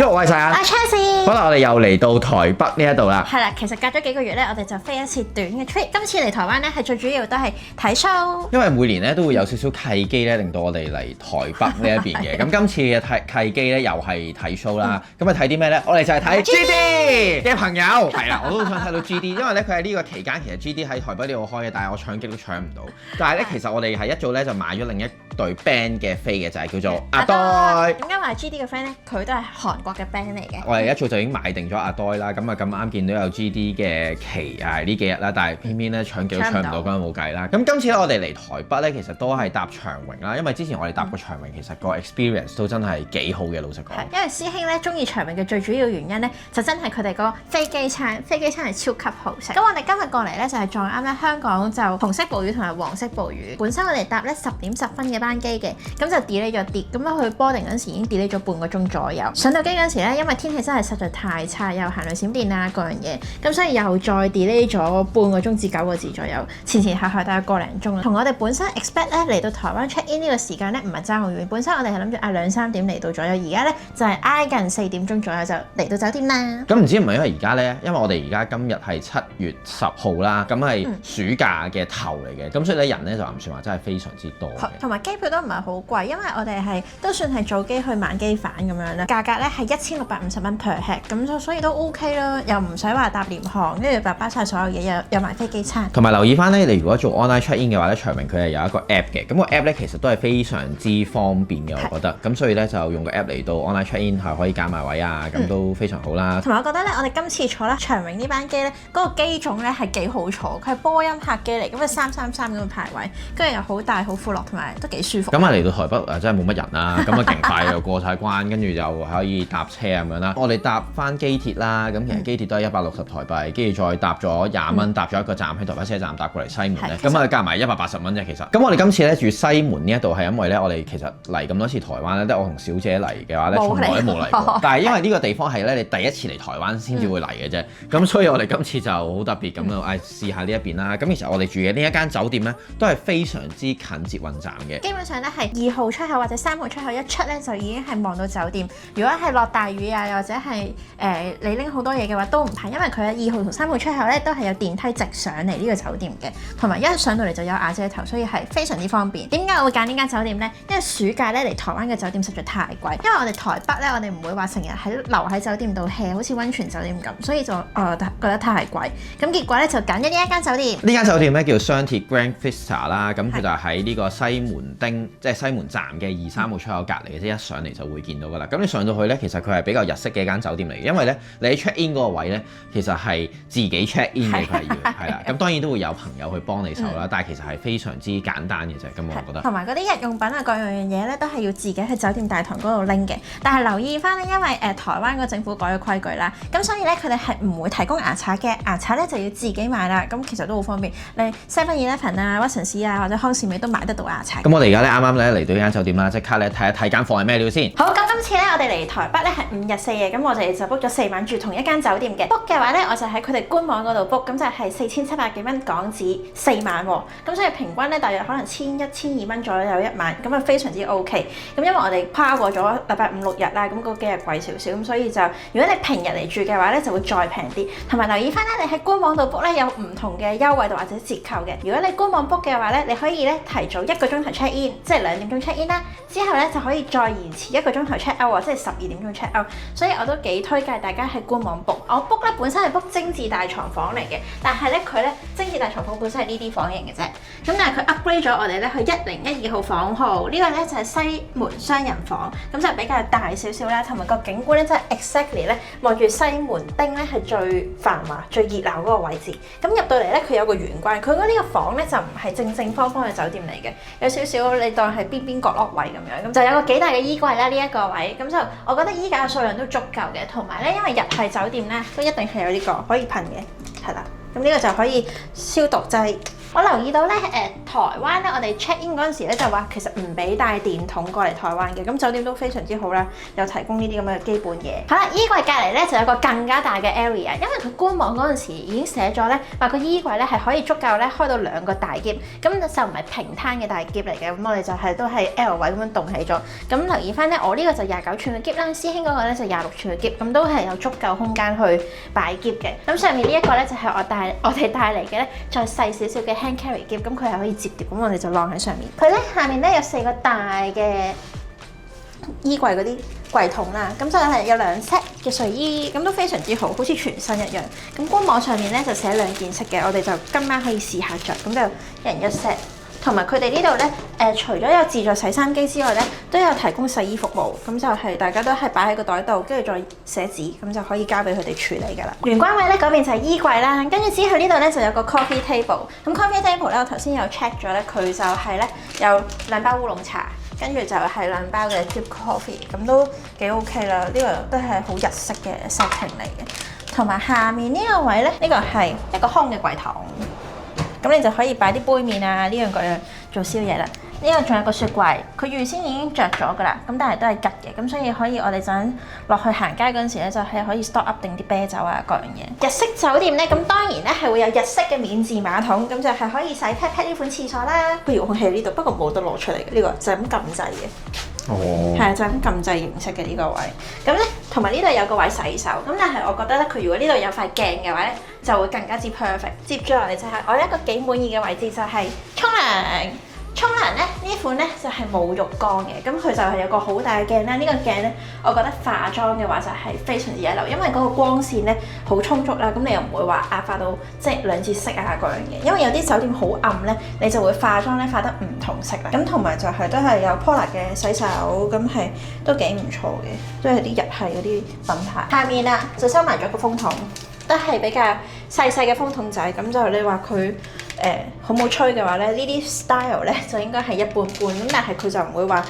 我係細眼。好啦，我哋又嚟到台北呢一度啦。係啦，其實隔咗幾個月咧，我哋就飛一次短嘅 trip。今次嚟台灣咧，係最主要都係睇 show。因為每年咧都會有少少契機咧，令到我哋嚟台北呢一邊嘅。咁今次嘅契機咧，又係睇 show 啦。咁啊睇啲咩咧？我哋就係睇 GD 嘅朋友。係啦，我都想睇到 GD，因為咧佢喺呢個期間其實 GD喺台北呢度開嘅，但係我搶極都搶唔到。但係咧其實我哋係一早咧就買咗另一隊 band 嘅飛嘅，就係叫做阿呆。點解話 GD 嘅 friend 咧？佢都係韓國嘅 band 嚟嘅。我哋一早就已經買定咗阿呆啦，咁啊咁啱見到有 GD 嘅期呢幾日啦，但係偏偏咧搶幾都搶唔到，咁啊冇計啦。咁今次咧我哋嚟台北咧，其實都係搭長榮啦，因為之前我哋搭過長榮，其實個 experience 都真係幾好嘅，老實講。因為師兄咧中意長榮嘅最主要原因咧，就真係佢哋個飛機餐係超級好食。咁我哋今日過嚟咧就係撞啱咧香港就紅色暴雨同埋黃色暴雨。本身我哋搭咧10點10分嘅班機嘅，咁就 delay 咗啲，咁樣去 boarding 嗰時已經 delay 咗半個鐘左右。上到機嗰時咧，因為天氣真係實在太差，又行雷閃電啊各樣嘢，咁所以又再 delay 咗半個鐘至9個字左右，前後大概個零鐘啦。同我哋本身 expect 咧嚟到台灣 check in 呢個時間咧唔係爭好遠，本身我哋係諗住2-3點嚟到左右，而家咧就係挨近4點鐘左右就嚟到酒店啦。咁唔知唔係因為而家咧，因為我哋而家今日係7月10號啦，咁係暑假嘅頭嚟嘅，咁所以咧人咧就唔算話真係非常之多嘅。同埋機票都唔係好貴，因為我哋都算係早機去晚機返咁樣啦，價格咧係1650蚊 per head，咁所以都 OK 啦，又唔使話搭廉航，跟住包晒所有嘢，又埋飛機餐。同埋留意翻咧，你如果做 online check in 嘅話咧，長榮佢係有一個 app 嘅，咁個 app 咧其實都係非常之方便嘅，我覺得。咁所以咧就用個 app 嚟到 online check in 係可以揀埋位啊，咁都非常好啦。同埋我覺得咧，我哋今次坐咧長榮呢班機咧，嗰個機種咧係幾好坐，佢係波音客機嚟，咁啊333咁嘅排位，跟住又好大好闊落，同埋都幾舒服。咁啊嚟到台北啊，真係冇乜人啦，咁啊勁快又過晒關，跟住就可以搭車咁樣啦。我哋搭翻機鐵啦，咁其實機鐵都係160台幣，跟住再搭咗20蚊，搭咗一個站喺台北車站搭過嚟西門咧，咁啊加埋180蚊啫其實。咁我哋今次咧住西門呢一度係因為咧我哋其實嚟咁多次台灣咧，得我同小姐嚟嘅話咧，從來都冇嚟過。但係因為呢個地方係咧你第一次嚟台灣先至會嚟嘅啫，咁所以我哋今次就好特別咁樣，試下呢一邊啦。咁其實我哋住嘅呢一間酒店咧，都係非常之近捷運站嘅。基本上咧係2號出口或者3號出口一出咧就已經係望到酒店。如果係落大雨啊，又或者係你拎好多嘢嘅話，都唔怕，因為佢喺2號同3號出口咧都係有電梯直上嚟呢個酒店嘅，同埋一上到嚟就有瓦遮頭，所以係非常之方便。點解我會揀呢間酒店呢？因為暑假咧嚟台灣嘅酒店實在太貴，因為我哋台北咧我哋唔會話成日留喺酒店度 hea，好似溫泉酒店咁，所以就覺得太貴。咁結果咧就揀咗呢一間酒店。呢間酒店咧叫雙鐵 Grand Vista 啦，咁佢就喺呢個西門町，即係西門站嘅2、3號出口隔離嘅，即係一上嚟就會見到噶啦。咁你上到去咧，其實佢係比較日式嘅一間酒店嚟嘅，因為咧你喺 check in 嗰個位咧，其實係自己 check in 嘅，佢係要係啦。咁當然都會有朋友去幫你手啦，但係其實係非常之簡單嘅啫。咁我覺得。同埋嗰啲日用品啊，各樣嘢咧都係要自己喺酒店大堂嗰度拎嘅。但係留意翻咧，因為台灣個政府改咗規矩啦，咁所以咧佢哋係唔會提供牙刷嘅，牙刷咧就要自己買啦。咁其實都好方便，你 7-Eleven 啊、屈臣氏啊或者康士美都買得到牙刷。咁我哋而家咧啱啱咧嚟到呢間酒店啦，即刻咧睇一睇間房係咩料先。好，咁今次咧我哋嚟台北咧係5日4夜，咁我哋就 book 咗4晚住同一間酒店嘅。book 嘅話咧，我就喺佢哋官網嗰度 book，咁就係4700幾蚊港紙4晚喎。咁所以平均咧大約可能1100-1200蚊左右一晚，咁啊非常之 OK。咁因為我哋跨過咗禮拜5、6日啦，咁嗰幾日貴少少，咁所以就如果你平日嚟住嘅話咧，就會再平啲。同埋留意翻咧，你喺官網度 book 咧有唔同嘅優惠度或者折扣嘅。如果你官網 book 嘅話咧，你可以咧提早1個鐘頭 check in， 即係2點鐘 check in 啦，之後咧就可以再延遲1個鐘頭 check out 喎，即係12點鐘 check out。所以我都幾推介大家喺官網 book。我 book 咧本身係 book 精緻大床房嚟嘅，但係咧佢咧精緻大床房本身係呢啲房型嘅啫。咁但係佢 upgrade 咗我哋咧去1012號房號，呢個咧就係西門雙人房，咁就比較大少少啦，同埋個景觀咧真係 exactly 咧望住西門町咧係最繁華、最熱鬧嗰個位置。咁入到嚟咧，佢有個玄關，佢呢個房咧就唔係正方方嘅酒店嚟嘅，有少少你當係邊角落位咁樣，咁就有個幾大嘅衣櫃啦呢一個位，咁就我覺得衣架嘅數量都足夠嘅，同埋咧因為日系酒店咧都一定係有呢個可以噴嘅，係啦，咁呢個就可以消毒劑。我留意到咧台灣咧，我哋 check in 嗰陣時咧就話其實唔俾帶電筒過嚟台灣嘅，咁酒店都非常之好啦，有提供呢啲咁嘅基本嘢。好啦，衣櫃隔離咧就有個更加大嘅 area，因為佢官網嗰陣時已經寫咗咧話個衣櫃咧係可以足夠咧開到2個大篋，咁就唔係平攤嘅大篋嚟嘅，咁我哋就都係 L 位咁樣棟起咗。咁留意翻咧，我呢個就29寸嘅篋啦，師兄嗰個咧就26寸嘅篋，咁都係有足夠空間去擺篋嘅。咁上面呢一個咧就係我哋帶嚟嘅咧，再細少少嘅 hand carry 篋，咁佢係可以摺疊，咁我哋就晾喺上面。佢咧下面咧有4個大嘅衣櫃嗰啲櫃桶啦，咁就係有2 set 嘅睡衣，咁都非常之好，好似全新一樣。咁官網上面咧就寫2件式嘅，我哋就今晚可以試下着，咁就1人1 set。同埋佢哋呢度咧，除咗有自助洗衫機之外咧，都有提供洗衣服務，咁就係大家都係擺喺個袋度，跟住再寫紙，咁就可以交俾佢哋處理㗎啦。玄關位咧嗰邊就係衣櫃啦，跟住之後呢度咧就有個 coffee table。咁 coffee table 咧，我頭先有 check 咗咧，佢就係咧有2包烏龍茶，跟住就係2包嘅 drip coffee，咁都幾 OK 啦。呢個都係好日式嘅 setting 嚟嘅。同埋下面呢個位咧，呢個係一個空嘅櫃桶。咁你就可以擺啲杯麵啊，呢樣嗰樣做宵夜啦。呢個仲有個雪櫃，佢預先已經着咗㗎啦，咁但係都係吉嘅，咁所以可以我哋就落去行街嗰陣時咧，就係可以 stock up 定啲啤酒啊各樣嘢。日式酒店咧，咁當然咧係會有日式嘅免治馬桶，咁就係可以洗 pat pat 呢款廁所啦。個遙控器喺呢度，不過冇得攞出嚟嘅，呢個就係咁撳掣嘅。哦。係就係咁撳掣形式嘅呢個位。咁咧，同埋呢度有個位洗手，咁但係我覺得咧，佢如果呢度有塊鏡嘅話咧，就會更加之 perfect。接住落嚟就係我一個幾滿意嘅位置，就係沖涼。沖涼咧呢款咧就係冇浴缸嘅，咁佢就係有個好大嘅鏡啦。呢個鏡咧，我覺得化妝嘅話就係非常之一流，因為嗰個光線咧好充足啦，咁你又唔會話化到即係兩節色啊嗰樣嘢。因為有啲酒店好暗咧，你就會化妝咧化得唔同色啦。咁同埋就係都係有 Polar 嘅洗手，咁係都幾唔錯嘅，都係啲日系嗰啲品牌。下面啊就收埋咗個風筒，都係比較細細嘅風筒仔，咁就你話佢好冇吹嘅話咧，呢啲 style 咧就應該係一般般，咁但係佢就唔會話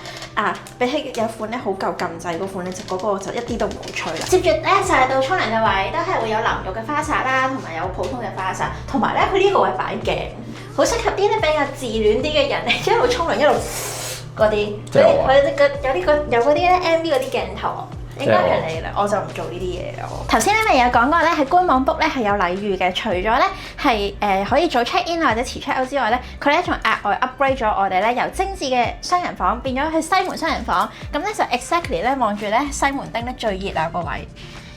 比起有款咧好夠撳掣嗰款咧，就嗰個就一啲都唔好吹啦。接住咧就係到沖涼嘅位，都係會有淋浴嘅花灑啦，同埋有普通嘅花灑，同埋咧佢呢個位擺鏡，好適合啲咧比較自戀啲嘅人，一路沖涼一路嗰啲，有嗰啲咧 MV 嗰啲鏡頭。應該係你啦，我就唔做呢啲嘢咯。頭先咧咪有講過咧，喺官網 book 咧係有禮遇嘅，除咗咧係可以早 check in 或者遲 check out 之外咧，佢咧仲額外 upgrade 咗我哋咧由精緻嘅雙人房變咗去西門雙人房，咁咧就 exactly 咧望住咧西門町咧最熱鬧個位。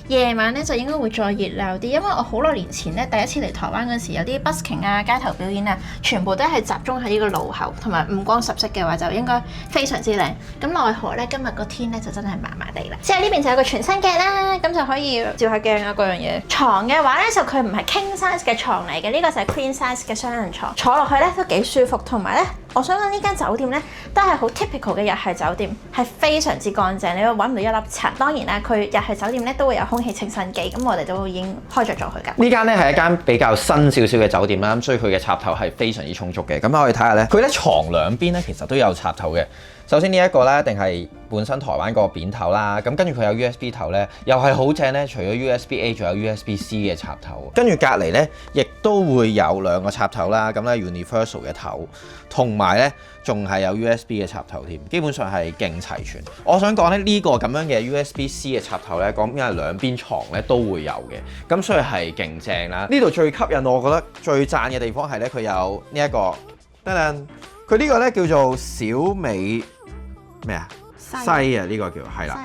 夜晚咧就應該會再熱鬧啲，因為我好耐年前咧第一次嚟台灣嗰時，有啲 busking 啊、街頭表演啊，全部都係集中喺呢個路口，同埋五光十色嘅話就應該非常之靚。咁奈何咧今日個天咧就真係麻麻地啦。之後呢邊就有個全新鏡啦，咁就可以照下鏡啊嗰樣嘢。床嘅話咧就佢唔係 king size 嘅床嚟嘅，呢個就係 queen size 嘅雙人床，坐落去咧都幾舒服，同埋咧我想講呢間酒店咧都係好 typical 嘅日系酒店，係非常之乾淨，你會揾唔到一粒塵。當然啦，佢日系酒店咧都會有空氣清新機，咁我哋都已經開着咗佢㗎。呢間咧係一間比較新少少嘅酒店啦，咁所以佢嘅插頭係非常之充足嘅。咁我哋睇下咧，佢咧床兩邊咧其實都有插頭嘅。首先呢一個咧，一定係本身台灣個扁頭啦，咁跟住佢有 USB 頭咧，又係好正咧。除咗 USB-A， 仲有 USB-C 嘅插頭。跟住隔離咧，亦都會有2個插頭啦，咁咧 Universal 嘅頭，同埋咧仲係有 USB 嘅插頭添，基本上係勁齊全。我想講咧呢個咁樣嘅 USB-C 嘅插頭咧，講緊係兩邊床咧都會有嘅，咁所以係勁正啦。呢度最吸引我覺得最讚嘅地方係咧，佢有呢一個噔噔，佢呢個咧叫做小美。咩啊？西啊，呢個叫係啦。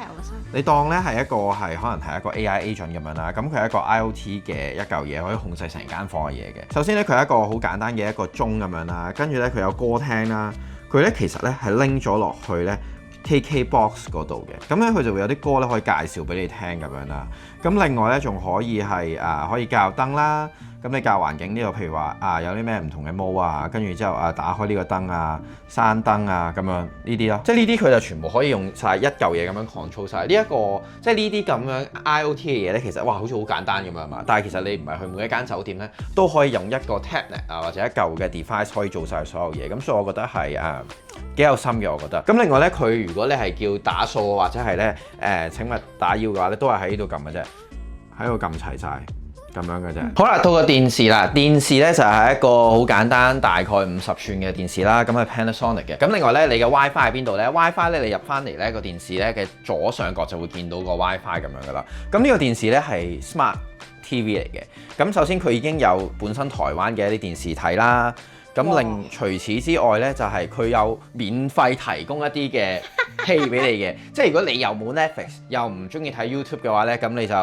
你當咧係一個係可能係一個 AI agent 咁樣啦，咁佢係一個 IoT 嘅一嚿嘢，可以控制成間房嘅嘢嘅。首先咧，佢係一個好簡單嘅一個鐘咁樣啦，跟住咧佢有歌聽啦，佢咧其實咧係拎咗落去咧 KKBox 嗰度嘅，咁咧佢就會有啲歌咧可以介紹俾你聽咁樣啦。咁另外咧仲可以係可以校燈啦。咁你校環境呢度，譬如話有啲咩唔同嘅模啊，跟住之後打開呢個燈啊、閂燈啊咁樣呢啲咯，即係呢啲佢就全部可以用晒一嚿嘢咁樣 control 晒。呢一個即係呢啲咁樣 IoT 嘅嘢咧，其實哇好似好簡單咁樣嘛，但係其實你唔係去每一間酒店咧都可以用一個 tablet 或者一嚿嘅 device 可以做晒所有嘢，咁所以我覺得係幾有心嘅，我覺得。咁另外咧，佢如果你係叫打掃或者係咧請勿打擾嘅話咧，都係喺呢度撳嘅啫，喺度撳齊晒。咁樣嘅啫。好啦，到個電視啦，電視咧就係一個好簡單，大概50吋嘅電視啦，咁係 Panasonic 嘅。咁另外咧，你嘅 WiFi 喺邊度咧 ？WiFi 咧，你入翻嚟咧個電視咧嘅左上角就會見到個 WiFi 咁樣噶啦。咁呢個電視咧係 Smart TV 嚟嘅。咁首先佢已經有本身台灣嘅一啲電視睇啦。咁除此之外咧，就係佢有免費提供一啲嘅戲俾你嘅，即係如果你又冇 Netflix 又唔中意睇 YouTube 嘅話咧，咁你就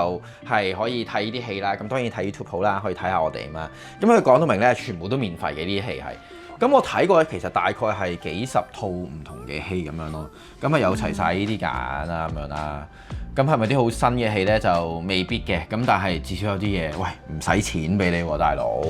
係可以睇呢啲戲啦。咁當然睇 YouTube 好啦，可以睇下我哋啊嘛。咁佢講到明咧，全部都免費嘅呢啲戲係。咁我睇過其實大概係幾十套唔同嘅戲咁樣咯。咁啊有齊晒呢啲揀啦咁樣啦。咁係咪啲好新嘅戲咧？就未必嘅。咁但係至少有啲嘢，喂唔使錢俾你喎，大佬，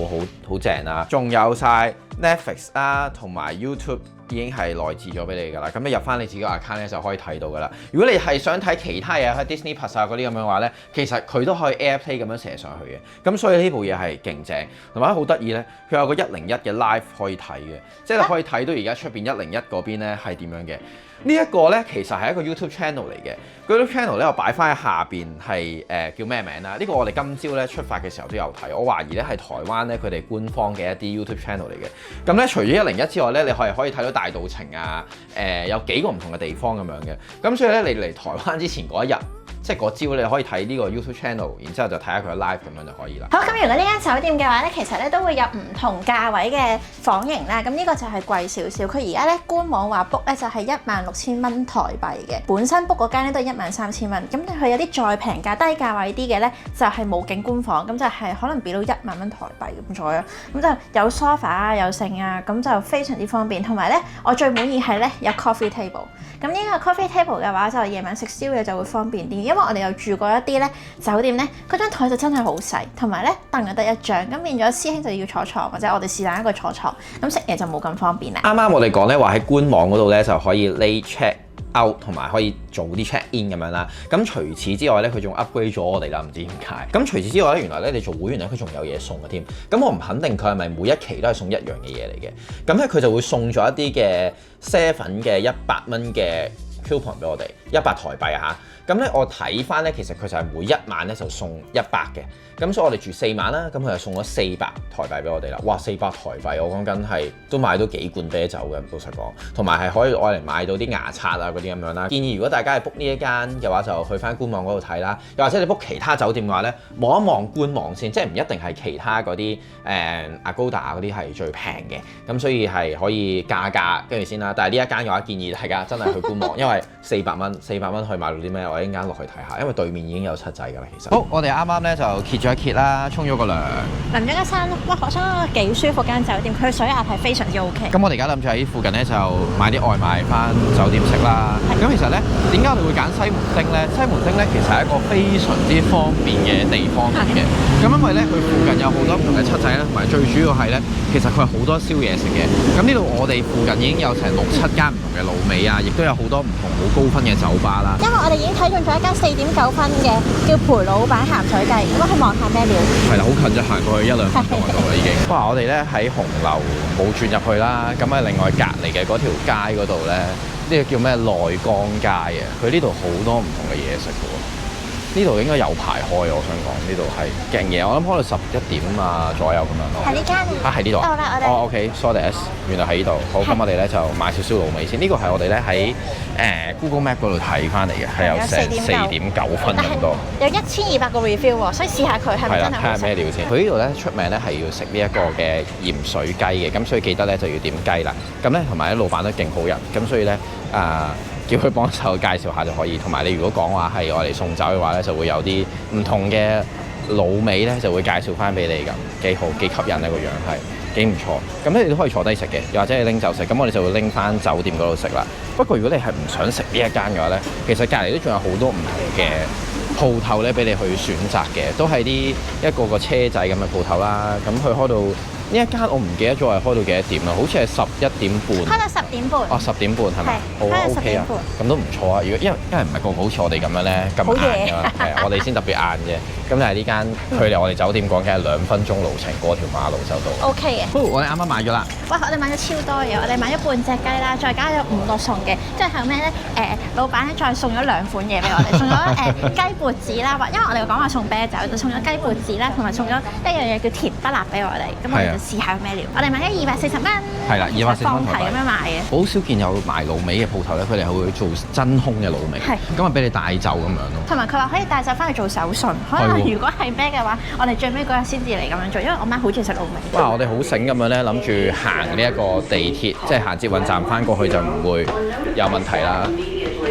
好正啊！仲有晒 Netflix 啦，同埋 YouTube 已經係內置咗俾你㗎啦。咁你入翻你自己個 account 咧就可以睇到㗎啦。如果你係想睇其他嘢，喺 Disney Plus 啊嗰啲咁樣嘅話咧，其實佢都可以 AirPlay 咁樣射上去嘅。咁所以呢部嘢係勁正，同埋好得意咧，佢有個101嘅 live 可以睇嘅，即係你可以睇到而家出邊101嗰邊咧係點樣嘅。呢一個咧其實係一個 YouTube channel 嚟嘅，嗰個 channel 咧我擺翻喺下邊係叫咩名啦？呢個我哋今朝咧出發嘅時候都有睇，我懷疑咧係台灣咧佢哋官方嘅一啲 YouTube channel 嚟嘅。咁咧除咗101之外咧，你可以睇到大道情啊，有幾個唔同嘅地方咁樣嘅。咁所以咧你嚟台灣之前嗰一日，即係嗰朝你可以睇呢個 YouTube channel， 然之後就睇下佢嘅 live 咁樣就可以啦。好，咁如果呢間酒店嘅話咧，其實咧都會有唔同價位嘅房型啦。咁呢個就係貴少少，佢而家咧官網話 book 咧就係16,000蚊台幣嘅，本身 book 嗰間咧都係13,000蚊。咁佢有啲再平價低價位啲嘅咧，就係冇景觀房，咁就係可能俾到1萬蚊台幣咁左右。咁就有 sofa 啊，有剩啊，咁就非常之方便。同埋咧，我最滿意係咧有 coffee table。咁呢個 coffee table 嘅話，就夜晚食宵夜就會方便啲，因為我哋有住過一啲咧酒店咧，嗰張台就真係好細，同埋咧凳又得一張，咁變咗師兄就要坐床，或者我哋是但一個坐床，咁食嘢就冇咁方便啦。啱啱我哋講咧話喺官網嗰度咧就可以 late check out 同埋可以早啲 check in 咁樣啦。咁除此之外咧，佢仲 upgrade 咗我哋啦，唔知點解。咁除此之外咧，原來咧你做會員咧，佢仲有嘢送嘅添。咁我唔肯定佢係咪每一期都係送一樣嘅嘢嚟嘅。咁咧佢就會送咗一啲嘅7嘅100蚊嘅 coupon 俾我哋，100台幣啊嚇。咁咧我睇翻咧，其實佢就係每一晚咧就送100嘅。咁所以我哋住4晚啦，咁佢就送咗400台幣俾我哋啦。哇，400台幣，我講緊係都買到幾罐啤酒嘅，老實講。同埋係可以愛嚟買到啲牙刷啊嗰啲咁樣啦。建議如果大家係 book 呢一間嘅話，就去翻官網嗰度睇啦。又或者你 book 其他酒店嘅話咧，望一望官網先，即係唔一定係其他嗰啲Agoda 嗰啲係最平嘅。咁所以係可以價跟住先啦。但係呢一間嘅話，建議大家真係去官網，因為400蚊可以買到啲咩？我一陣間落去睇下，因為對面已經有7仔㗎啦。其實好，我哋啱啱咧就揭咗一揭啦，沖咗個涼，淋咗個身，哇！我想講幾舒服間酒店，佢水壓係非常之 OK。咁我哋而家諗住喺附近咧就買啲外賣翻酒店食啦。咁其實咧點解我哋會揀西門町咧？西門町咧其實係一個非常之方便嘅地方嚟嘅。咁因為咧佢附近有好多唔同嘅7仔啦，同埋最主要係咧其實佢係好多宵夜食嘅。咁呢度我哋附近已經有成6、7間唔同嘅滷味啊，亦都有好多唔同好高分嘅酒吧啦。因為我哋已經睇中咗一間4.9分嘅叫裴老闆鹹水雞，咁去望下咩料？係啦，好近啫，行過去1、2分鐘就到啦已經。哇！我哋咧喺紅樓冇轉入去啦，咁啊另外隔離嘅嗰條街嗰度咧，呢個叫咩內江街啊？佢呢度好多唔同嘅嘢食嘅喎。呢度應該有排開，我想講呢度係勁嘢，我諗可能11點啊左右咁樣咯。係呢間啊，係呢度。好啦，我哋。OK，sorry，原來喺呢度。好，咁我哋咧就買少少滷味先。呢個係我哋咧喺Google Map 嗰度睇翻嚟嘅，係有成4.9分咁多。有1200個 review 喎，所以試下佢係咪真係好食？睇下咩料先。佢呢度咧出名咧係要食呢一個嘅鹽水雞嘅，咁所以記得咧就要點雞啦。咁咧同埋咧老闆都勁好人，咁所以咧叫佢幫手介紹下就可以，同埋你如果講話係我哋送酒嘅話咧，就會有啲唔同嘅滷味咧，就會介紹翻俾你咁，幾好幾吸引呢個樣係幾唔錯。咁你都可以坐低食嘅，又或者你拎走食，咁我哋就會拎翻酒店嗰度食啦。不過如果你係唔想食呢一間嘅話咧，其實隔離都仲有好多唔同嘅鋪頭咧俾你去選擇嘅，都係啲一個車仔咁嘅鋪頭啦。咁佢開到呢一間我唔記得咗係開到幾多點啦，好似係11點半。開到點半。哦，10點半係咪？好啊10 ，OK 啊點半，咁都唔錯啊。如果因為唔係個個好似我哋咁樣咧咁晏㗎嘛，係啊，我哋先特別晏啫。咁但係呢間距離我哋酒店講緊係2分鐘路程，過條馬路就到。OK 嘅。好，我哋啱啱買咗啦。哇！我哋買咗超多嘢，我哋買咗半隻雞啦，再加咗5個餸嘅，即係後尾咧老闆咧再送咗2款嘢俾我哋，送咗雞脖子啦，因為我哋講話送啤酒，就送咗雞脖子啦，同埋送咗一樣嘢叫甜不辣俾我哋，咁我哋就試下咩料。我哋買咗240蚊，係啦，240蚊放題咁樣買嘅。好少見有賣滷味嘅鋪頭咧，佢哋係會做真空嘅滷味，咁啊俾你帶走咁樣咯。同埋佢話可以帶走翻去做手信，可能如果係咩嘅話，我哋最尾嗰日先至嚟咁樣做，因為我媽好中意食滷味。哇！我哋好醒咁樣咧，諗住行呢一個地鐵，即係行捷運站翻過去就唔會有問題啦。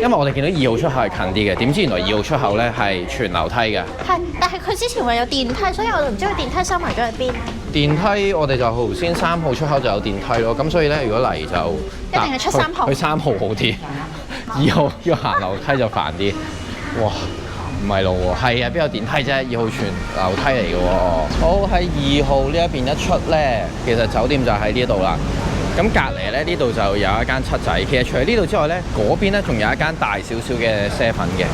因為我哋見到2號出口係近啲嘅，點知原來2號出口咧係全樓梯嘅。係，但係佢之前話有電梯，所以我就唔知佢電梯收埋咗喺邊。電梯我哋就頭先3號出口就有電梯咯，咁所以咧如果嚟就一定係出3號。去3號好啲，2號要行樓梯就煩啲。哇！唔係路喎，係啊，邊有電梯啫？2號全樓梯嚟嘅喎。好，喺2號呢一邊一出咧，其實酒店就喺呢度啦。咁隔離咧呢度就有一間七仔，其實除咗呢度之外咧，嗰邊咧仲有一間大少少嘅 7嘅。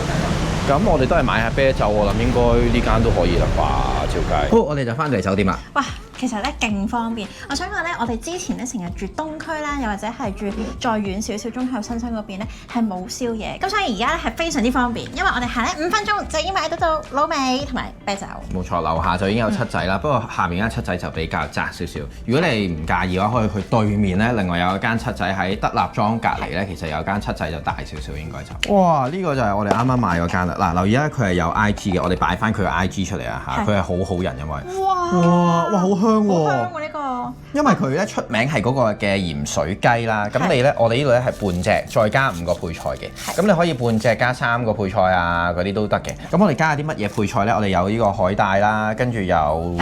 咁我哋都係買下啤酒，我諗應該呢間都可以啦啩，照計。好，我哋就翻嚟酒店啦。哇！其實咧勁方便，我想講咧，我哋之前咧成日住東區啦，又或者係住再遠少少中後新生嗰邊咧，係冇宵夜，咁所以而家咧係非常之方便，因為我哋行咧5分鐘就已經買得到滷味同埋啤酒。冇錯，樓下就已經有七仔啦，不過下面間七仔就比較窄少少。如果你唔介意嘅話，可以去對面咧，另外有一間七仔喺德立莊隔離咧，其實有間七仔就大少少應該就。哇！呢個就係我哋啱啱買嗰間啦。嗱，留意咧，佢係有 IG 嘅，我哋擺翻佢嘅 IG 出嚟啊嚇，佢係好好人，因為哇好香喎！香喎呢個，因為佢咧出名係嗰個嘅鹽水雞啦，咁你咧我哋呢度咧係半隻，再加5個配菜嘅，咁你可以半隻加3個配菜啊，嗰啲都得嘅。咁我哋加啲乜嘢配菜咧？我哋有呢個海帶啦，跟住有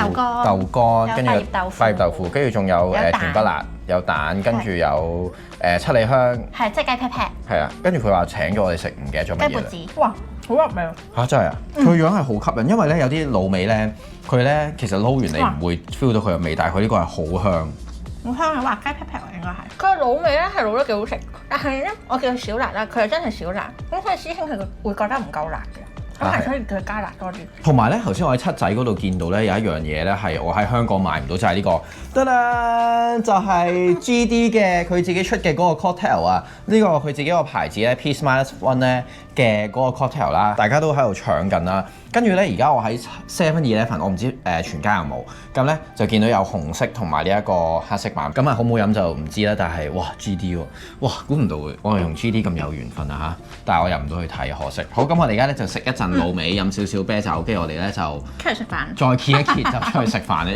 豆乾，跟住花葉豆腐，跟住仲有甜不辣，有蛋，跟住有七里香，係即係雞劈劈。係啊，跟住佢話請咗我哋食，唔記得咗乜嘢啦。雞脖子，哇，好入味啊！嚇真係啊！佢個樣係好吸引，因為咧有啲滷味咧，佢咧其實撈完你唔會 feel 到佢嘅味，但係佢呢個係好香。好香啊！哇，雞劈劈喎應該係。佢嘅滷味咧係滷得幾好食，但係咧我叫佢少辣啦，佢又真係少辣，咁所以師兄佢會覺得唔夠辣嘅，咁係所以叫佢加辣多啲。同埋咧，頭先我喺七仔嗰度見到咧有一樣嘢咧係我喺香港買唔到，就係呢個得啦，就係 GD 嘅佢自己出嘅嗰個 cocktail 啊，呢個佢自己個牌子咧 Peace Minus One 咧嘅嗰個 cocktail 啦，大家都喺度搶緊啦。跟住咧，而家我喺 7-Eleven，我唔知全家有冇，咁咧就見到有紅色同埋呢一個黑色版，咁啊好唔好飲就唔知啦。但係哇 GD 喎，哇估唔到嘅，我係同 GD 咁有緣分啊嚇！但係我入唔到去睇，可惜。好，咁我哋而家咧就食一陣滷味，飲少少啤酒，跟住我哋咧就出去食飯，再揭一揭就出去食飯咧，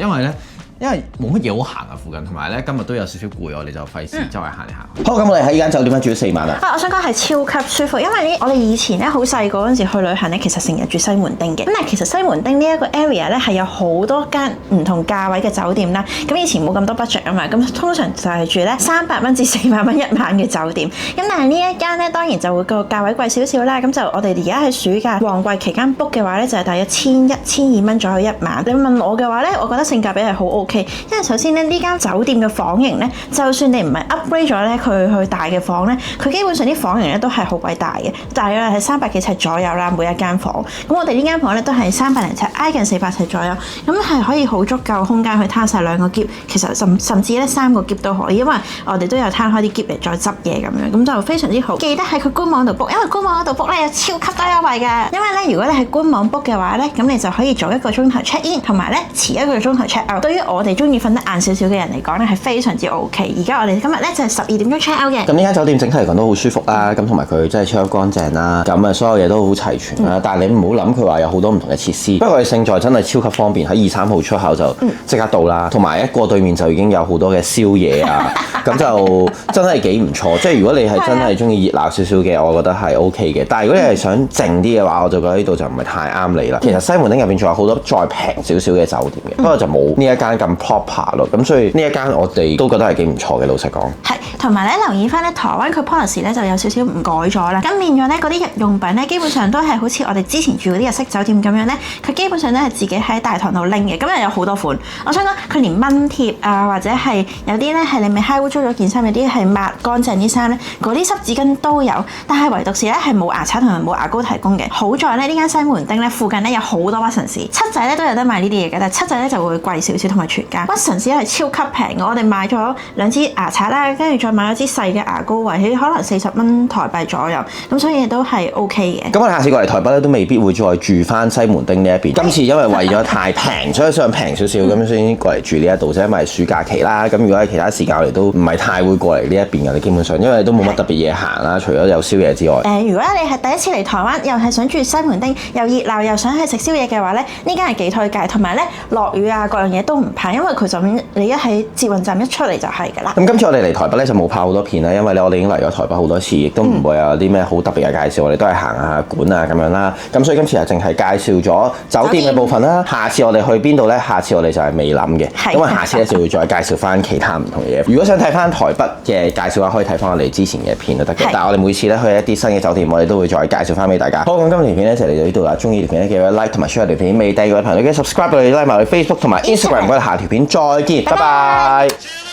因為冇乜嘢好行啊附近，同埋咧今日都有少少攰，我哋就費事周圍行嚟行去。好，咁我哋喺呢間酒店咧住咗4晚啦。我想講係超級舒服，因為咧我哋以前咧好細個嗰陣時去旅行咧，其實成日住西門町嘅。咁但係其實西門町呢一個 area 咧係有好多間唔同價位嘅酒店啦。咁以前冇咁多 budget 啊嘛，咁通常就係住咧300蚊至400蚊一晚嘅酒店。咁但係呢一間咧當然就會個價位貴少少啦。咁就我哋而家喺暑假旺季期間 book 嘅話咧，就係大約1100-1200蚊左右一晚。你問我嘅話咧，我覺得性價比係好 OK，因為首先咧呢間酒店嘅房型咧，就算你唔係 upgrade 咗咧佢去大嘅房咧，佢基本上啲房型咧都係好鬼大嘅，大約係300幾尺左右啦，每一間房。咁我哋呢間房咧都係300零尺，挨近400尺左右，咁係可以好足夠空間去攤晒2個篋，其實甚至咧3個篋都可以，因為我哋都有攤開啲篋嚟再執嘢咁樣，咁就非常之好。記得喺佢官網度 book，因為官網嗰度 book 咧有超級多優惠嘅。因為咧如果你喺官網 book 嘅話咧，咁你就可以早1個鐘頭 check in，同埋咧遲1個鐘頭 check out。對於我哋中意瞓得晏少少嘅人嚟講咧，係非常之 OK。而家我哋今日咧就係12點鐘 check out 嘅。咁呢間酒店整體嚟講都好舒服啦，咁同埋佢真係超級乾淨啦，咁啊所有嘢都好齊全啦。但係你唔好諗佢話有好多唔同嘅設施，不過佢勝在真係超級方便，喺2、3號出口就即刻到啦，同埋一過對面就已經有好多嘅宵夜啊，咁就真係幾唔錯。即係如果你係真係中意熱鬧少少嘅，我覺得係 OK 嘅。但係如果你係想靜啲嘅話，我就覺得呢度就唔係太啱你啦。其實西門町入邊仲有好多再平少少嘅酒店嘅，不過就冇呢一間咁 proper 咯。咁所以呢一間我哋都覺得係幾唔錯嘅，老實講。係。同埋咧留意翻咧台灣佢 policy 咧就有少少唔改咗啦，咁變咗咧嗰啲日用品咧基本上都係好似我哋之前住嗰啲日式酒店咁樣咧，佢基本上都係自己喺大堂度拎嘅，咁又有好多款。我想講佢連蚊貼啊，或者係有啲咧係你咪揩污糟咗件衫，有啲係抹乾淨啲衫咧，嗰啲濕紙巾都有，但係唯獨是咧係冇牙刷同埋冇牙膏提供嘅。好在咧呢間西門町咧附近咧有好多屈臣氏，七仔咧都有得賣呢啲嘢嘅，但係七仔咧就會貴少少，同埋全家屈臣氏係超級平嘅。我哋買咗2支牙刷啦，跟住再買咗支細嘅牙膏，圍起可能40蚊台幣左右，咁所以都係 OK 嘅。咁我哋下次過嚟台北咧都未必會再住翻西門町呢一邊。今次因為為咗太平，所以想平少少咁先過嚟住呢一度啫，因為暑假期啦。咁如果喺其他時間我哋都唔係太會過嚟呢一邊嘅，你基本上因為都冇乜特別嘢行啦，除咗有宵夜之外。如果你係第一次嚟台灣，又係想住西門町，又熱鬧又想去食宵夜嘅話咧，呢間係幾推介。同埋咧落雨啊各樣嘢都唔怕，因為佢就咁你一喺捷運站一出嚟就係㗎啦。咁今次我哋嚟台北咧就冇拍好多片啦，因為咧我哋已經嚟咗台北好多次，亦都唔會有啲咩好特別嘅介紹，我哋都係行下館啊咁樣啦。咁所以今次係淨係介紹咗酒店嘅部分啦。下次我哋去邊度咧？下次我哋就係未諗嘅，因為下次咧就會再介紹翻其他唔同嘅嘢。如果想睇翻台北嘅介紹嘅話，可以睇翻我哋之前嘅片都得嘅。但係我哋每次咧去一啲新嘅酒店，我哋都會再介紹翻俾大家。好，咁今條片咧就嚟到呢度啦。中意條片咧記得 like 同埋 share 條片，未訂閱嘅朋友記得 subscribe 我哋 like 埋我哋 Facebook 同埋 Instagram。我哋下條片再見，拜拜。